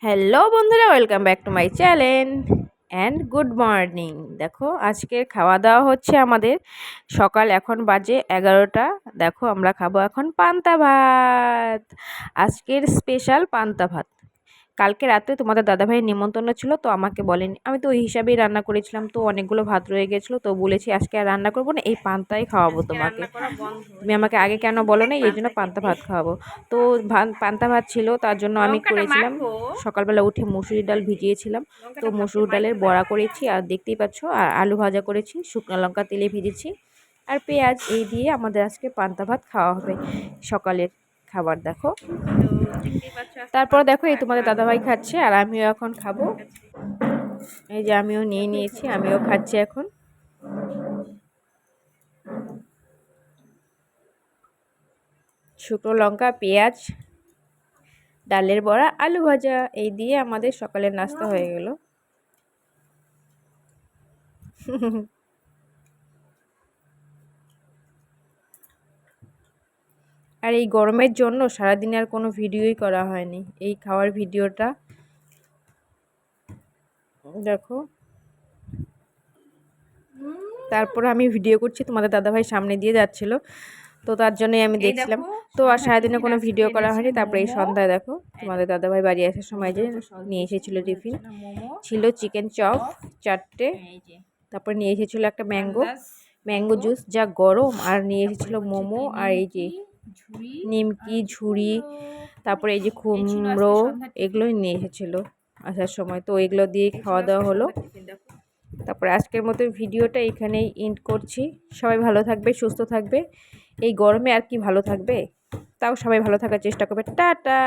Hello বন্ধুরা, welcome back to my channel and good morning. দেখো আজকের খাওয়া দাওয়া হচ্ছে আমাদের সকাল, এখন বাজে 11টা। দেখো আমরা খাবো এখন পান্তা ভাত। আজকের স্পেশাল পান্তা ভাত। কালকে রাতে তোমাদের দাদাভাইয়ের নিমন্ত্রণ ছিল, তো আমাকে বলেনি, আমি তো ওই হিসাবেই রান্না করেছিলাম। তো অনেকগুলো ভাত রয়ে গেছিলো, তো বলেছি আজকে আর রান্না করবো না, এই পান্তাই খাওয়াবো তোমাকে। তুমি আমাকে আগে কেন বলো না, এই জন্য পান্তা ভাত খাওয়াবো। তো পান্তা ভাত ছিল, তার জন্য আমি করেছিলাম সকালবেলা উঠে মুসুরি ডাল ভিজিয়েছিলাম। তো মুসুর ডালের বড়া করেছি, আর দেখতেই পাচ্ছ, আর আলু ভাজা করেছি, শুকনো লঙ্কা তেলে ভেজেছি, আর পেঁয়াজ। এই দিয়ে আমাদের আজকে পান্তা ভাত খাওয়া হবে, সকালের খাবার। দেখো, তারপর দেখো এই তোমাদের দাদাভাই খাচ্ছে, আর আমিও এখন খাবো। এই যে আমিও নিয়ে নিয়েছি, আমিও খাচ্ছি এখন। শুকনো লঙ্কা, পেঁয়াজ, ডালের বড়া, আলু ভাজা, এই দিয়ে আমাদের সকালের নাস্তা হয়ে গেল। আর এই গরমের জন্য সারাদিন আর কোনো ভিডিওই করা হয়নি, এই খাওয়ার ভিডিওটা দেখো। তারপরে আমি ভিডিও করছি, তোমাদের দাদাভাই সামনে দিয়ে যাচ্ছিল, তো তার জন্যই আমি দেখছিলাম। তো আর সারাদিনে কোনো ভিডিও করা হয়নি। তারপরে এই সন্ধ্যায় দেখো তোমাদের দাদাভাই বাড়ি আসার সময় যে নিয়ে এসেছিলো টিফিন, ছিল চিকেন চপ 4টে, তারপর নিয়ে এসেছিলো একটা ম্যাঙ্গো জুস যা গরম, আর নিয়ে এসেছিলো মোমো, আর এই যে নিমকি, ঝুড়ি, তারপরে এই যে কুমড়ো, এগুলোই নিয়ে এসেছিলো আসার সময়। তো এগুলো দিয়ে খাওয়া দাওয়া হলো। তারপরে আজকের মতো ভিডিওটা এখানেই এন্ড করছি। সবাই ভালো থাকবে, সুস্থ থাকবে। এই গরমে আর কি ভালো থাকবে, তাও সবাই ভালো থাকার চেষ্টা করবে। টাটা।